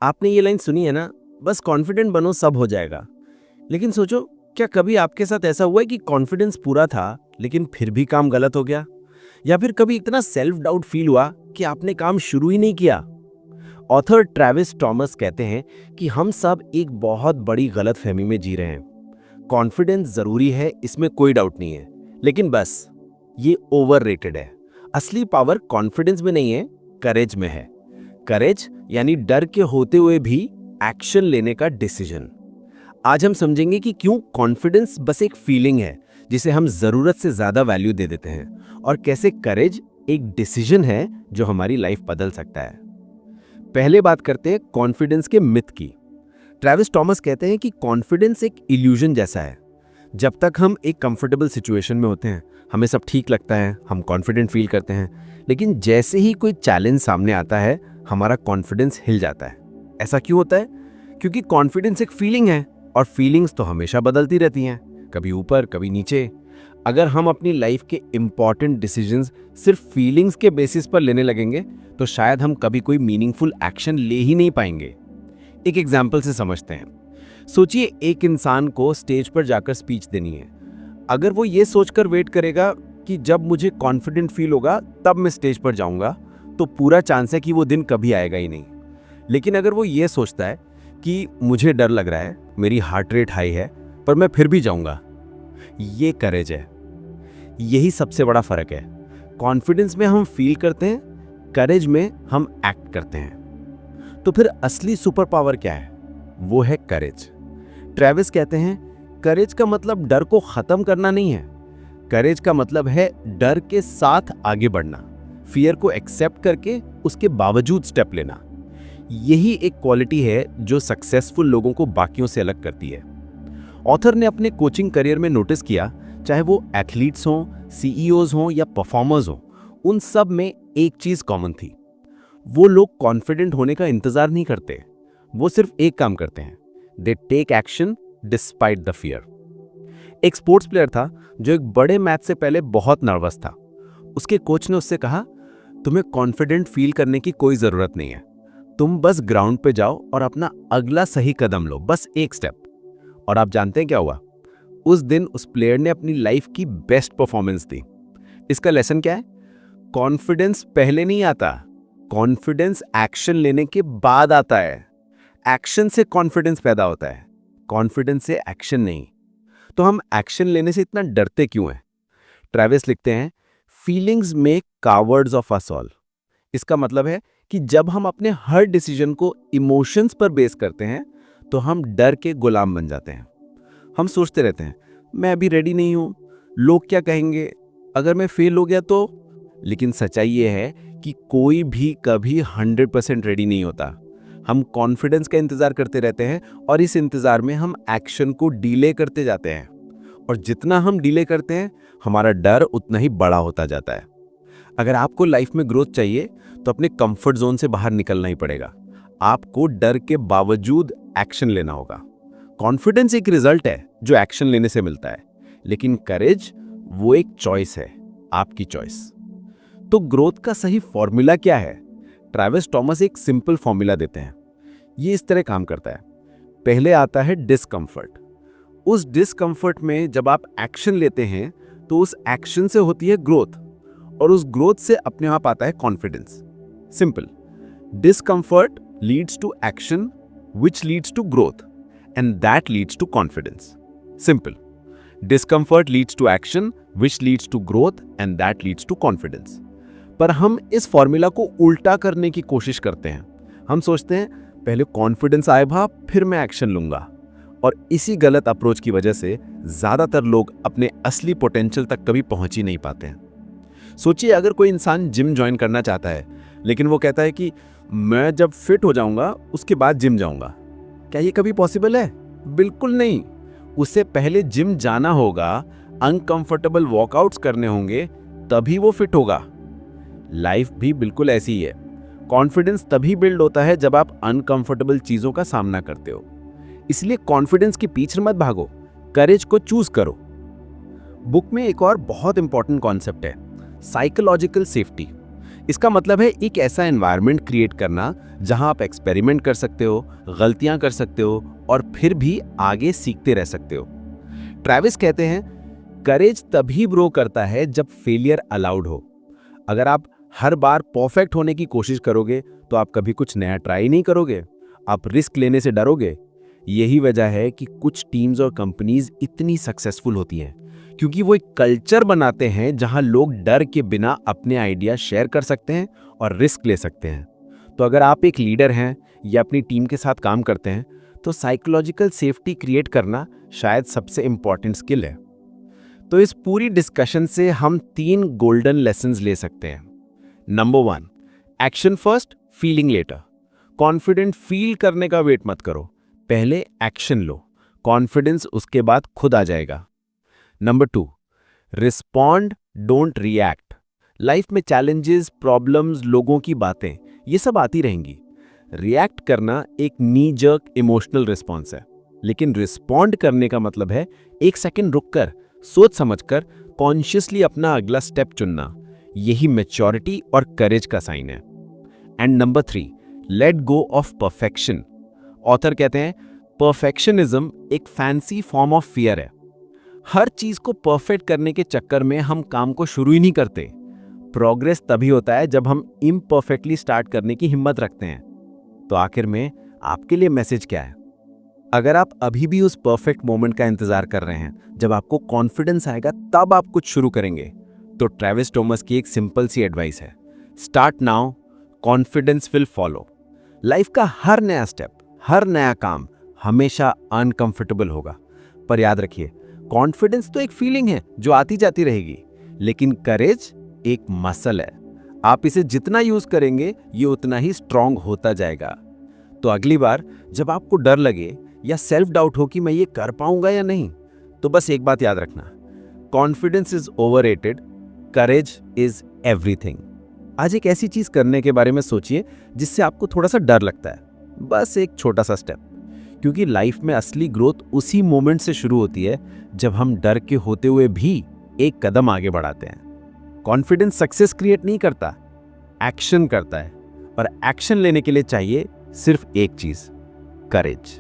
आपने ये लाइन सुनी है ना, बस कॉन्फिडेंट बनो सब हो जाएगा। लेकिन सोचो, क्या कभी आपके साथ ऐसा हुआ है कि कॉन्फिडेंस पूरा था लेकिन फिर भी काम गलत हो गया? या फिर कभी इतना सेल्फ डाउट फील हुआ कि आपने काम शुरू ही नहीं किया? ऑथर ट्रेविस टॉमस कहते हैं कि हम सब एक बहुत बड़ी गलतफहमी में जी रहे हैं। कॉन्फिडेंस जरूरी है, इसमें कोई डाउट नहीं है, लेकिन बस ये ओवररेटेड है। असली पावर कॉन्फिडेंस में नहीं है, करेज में है। करेज यानी डर के होते हुए भी एक्शन लेने का डिसीजन। आज हम समझेंगे कि क्यों कॉन्फिडेंस बस एक फीलिंग है जिसे हम जरूरत से ज्यादा वैल्यू दे देते हैं, और कैसे करेज एक डिसीजन है जो हमारी लाइफ बदल सकता है। पहले बात करते हैं कॉन्फिडेंस के मिथ की। ट्रेविस टॉमस कहते हैं कि कॉन्फिडेंस एक इल्यूजन जैसा है। जब तक हम एक कंफर्टेबल सिचुएशन में होते हैं, हमें सब ठीक लगता है, हम कॉन्फिडेंट फील करते हैं, लेकिन जैसे ही कोई चैलेंज सामने आता है, हमारा कॉन्फिडेंस हिल जाता है। ऐसा क्यों होता है? क्योंकि कॉन्फिडेंस एक फीलिंग है, और फीलिंग्स तो हमेशा बदलती रहती हैं, कभी ऊपर कभी नीचे। अगर हम अपनी लाइफ के इंपॉर्टेंट डिसीजंस सिर्फ फीलिंग्स के बेसिस पर लेने लगेंगे, तो शायद हम कभी कोई मीनिंगफुल एक्शन ले ही नहीं पाएंगे। एक एग्जाम्पल से समझते हैं। सोचिए, एक इंसान को स्टेज पर जाकर स्पीच देनी है। अगर वो ये सोचकर वेट करेगा कि जब मुझे कॉन्फिडेंट फील होगा तब मैं स्टेज पर जाऊंगा, तो पूरा चांस है कि वो दिन कभी आएगा ही नहीं। लेकिन अगर वो ये सोचता है कि मुझे डर लग रहा है, मेरी हार्ट रेट हाई है, पर मैं फिर भी जाऊंगा, ये करेज है। यही सबसे बड़ा फर्क है। कॉन्फिडेंस में हम फील करते हैं, करेज में हम एक्ट करते हैं। तो फिर असली सुपर पावर क्या है? वो है करेज। ट्रेविस कहते हैं, करेज का मतलब डर को खत्म करना नहीं है। करेज का मतलब है डर के साथ आगे बढ़ना, फियर को एक्सेप्ट करके उसके बावजूद स्टेप लेना। यही एक क्वालिटी है जो सक्सेसफुल लोगों को बाकियों से अलग करती है। ऑथर ने अपने कोचिंग करियर में नोटिस किया, चाहे वो एथलीट्स हों, सीईओज हों या परफॉर्मर्स हों, उन सब में एक चीज कॉमन थी। वो लोग कॉन्फिडेंट होने का इंतजार नहीं करते, वो सिर्फ एक काम करते हैं, they take action despite the fear. एक स्पोर्ट्स प्लेयर था जो एक बड़े मैच से पहले बहुत नर्वस था। उसके कोच ने उससे कहा, तुम्हें कॉन्फिडेंट फील करने की कोई जरूरत नहीं है, तुम बस ग्राउंड पे जाओ और अपना अगला सही कदम लो, बस एक स्टेप। और आप जानते हैं क्या हुआ? उस दिन उस प्लेयर ने अपनी लाइफ की बेस्ट परफॉर्मेंस दी। इसका लेसन क्या है? कॉन्फिडेंस पहले नहीं आता, कॉन्फिडेंस एक्शन लेने के बाद आता है। एक्शन से कॉन्फिडेंस पैदा होता है, कॉन्फिडेंस से एक्शन नहीं। तो हम एक्शन लेने से इतना डरते क्यों हैं? ट्रेविस लिखते हैं, feelings make cowards of us all. इसका मतलब है कि जब हम अपने हर डिसीजन को इमोशंस पर बेस करते हैं, तो हम डर के गुलाम बन जाते हैं। हम सोचते रहते हैं, मैं अभी रेडी नहीं हूं, लोग क्या कहेंगे, अगर मैं फेल हो गया तो। लेकिन सच्चाई ये है कि कोई भी कभी 100% रेडी नहीं होता। हम कॉन्फिडेंस का इंतजार करते रहते हैं, और इस इंतजार में हम एक्शन को डिले करते जाते हैं। और जितना हम डिले करते हैं, हमारा डर उतना ही बड़ा होता जाता है। अगर आपको लाइफ में ग्रोथ चाहिए, तो अपने कंफर्ट जोन से बाहर निकलना ही पड़ेगा। आपको डर के बावजूद एक्शन लेना होगा। कॉन्फिडेंस एक रिजल्ट है जो एक्शन लेने से मिलता है, लेकिन करेज वो एक चॉइस है, आपकी चॉइस। तो ग्रोथ का सही फॉर्मूला क्या है? ट्रेविस टॉमस एक सिंपल फॉर्मूला देते हैं। ये इस तरह काम करता है। पहले आता है डिस्कंफर्ट। उस डिस्कंफर्ट में जब आप एक्शन लेते हैं, तो उस एक्शन से होती है ग्रोथ, और उस ग्रोथ से अपने आप आता है confidence. Simple, discomfort leads to action which leads to growth, and that leads to confidence. Simple. Discomfort leads to action which leads to growth, and that leads to confidence. पर हम इस फॉर्मूला को उल्टा करने की कोशिश करते हैं। हम सोचते हैं, पहले कॉन्फिडेंस आए भा, फिर मैं एक्शन लूंगा। और इसी गलत अप्रोच की वजह से ज्यादातर लोग अपने असली पोटेंशियल तक कभी पहुंच ही नहीं पाते हैं। सोचिए, अगर कोई इंसान जिम ज्वाइन करना चाहता है, लेकिन वो कहता है कि मैं जब फिट हो जाऊंगा उसके बाद जिम जाऊंगा। क्या ये कभी पॉसिबल है? बिल्कुल नहीं। उससे पहले जिम जाना होगा, अनकंफर्टेबल वर्कआउट्स करने होंगे, तभी वो फिट होगा। लाइफ भी बिल्कुल ऐसी ही है। कॉन्फिडेंस तभी बिल्ड होता है जब आप अनकंफर्टेबल चीजों का सामना करते हो। इसलिए कॉन्फिडेंस के पीछे मत भागो, करेज को चूज करो। बुक में एक और बहुत इंपॉर्टेंट कॉन्सेप्ट है, साइकोलॉजिकल सेफ्टी। इसका मतलब है एक ऐसा एनवायरनमेंट क्रिएट करना जहां आप एक्सपेरिमेंट कर सकते हो, गलतियां कर सकते हो और फिर भी आगे सीखते रह सकते हो। ट्रैविस कहते हैं, करेज तभी ग्रो करता है जब फेलियर अलाउड हो। अगर आप हर बार परफेक्ट होने की कोशिश करोगे तो आप कभी कुछ नया ट्राई नहीं करोगे, आप रिस्क लेने से डरोगे। यही वजह है कि कुछ टीम्स और कंपनीज इतनी सक्सेसफुल होती हैं, क्योंकि वो एक कल्चर बनाते हैं जहां लोग डर के बिना अपने आइडिया शेयर कर सकते हैं और रिस्क ले सकते हैं। तो अगर आप एक लीडर हैं या अपनी टीम के साथ काम करते हैं तो साइकोलॉजिकल सेफ्टी क्रिएट करना शायद सबसे इंपॉर्टेंट स्किल है। तो इस पूरी डिस्कशन से हम 3 गोल्डन लेसन्स ले सकते हैं। Number 1, action first, feeling later. Confident feel करने का वेट मत करो, पहले एक्शन लो, कॉन्फिडेंस उसके बाद खुद आ जाएगा। Number 2, respond don't react. Life में चैलेंजेस, प्रॉब्लम्स, लोगों की बातें, ये सब आती रहेंगी। रिएक्ट करना एक नी जर्क इमोशनल रिस्पॉन्स है, लेकिन रिस्पॉन्ड करने का मतलब है एक सेकंड रुककर, सोच समझकर, कॉन्शियसली अपना अगला स्टेप चुनना। यही मैच्योरिटी और करेज का साइन है। And number 3, let go of perfection. Author कहते हैं, परफेक्शनिज्म एक फैंसी फॉर्म ऑफ फियर है। हर चीज को परफेक्ट करने के चक्कर में हम काम को शुरू ही नहीं करते। प्रोग्रेस तभी होता है जब हम इम्परफेक्टली स्टार्ट करने की हिम्मत रखते हैं। तो आखिर में आपके लिए मैसेज क्या है? अगर आप अभी भी उस परफेक्ट मोमेंट का इंतजार कर रहे हैं जब आपको कॉन्फिडेंस आएगा तब आप कुछ शुरू करेंगे, तो ट्रेविस टॉमस की एक सिंपल सी एडवाइस है, start now, confidence will follow. Life का हर नया स्टेप, हर नया काम हमेशा अनकंफर्टेबल होगा, पर याद रखिए, कॉन्फिडेंस तो एक फीलिंग है जो आती जाती रहेगी, लेकिन करेज एक मसल है। आप इसे जितना यूज करेंगे ये उतना ही स्ट्रांग होता जाएगा। तो अगली बार जब आपको डर लगे या सेल्फ डाउट हो कि मैं ये कर पाऊंगा या नहीं, तो बस एक बात याद रखना, confidence is overrated, courage is everything. आज एक ऐसी चीज करने के बारे में सोचिए जिससे आपको थोड़ा सा डर लगता है, बस एक छोटा सा स्टेप, क्योंकि लाइफ में असली ग्रोथ उसी मोमेंट से शुरू होती है जब हम डर के होते हुए भी एक कदम आगे बढ़ाते हैं। कॉन्फिडेंस सक्सेस क्रिएट नहीं करता, एक्शन करता है, और एक्शन लेने के लिए चाहिए सिर्फ एक चीज, करेज।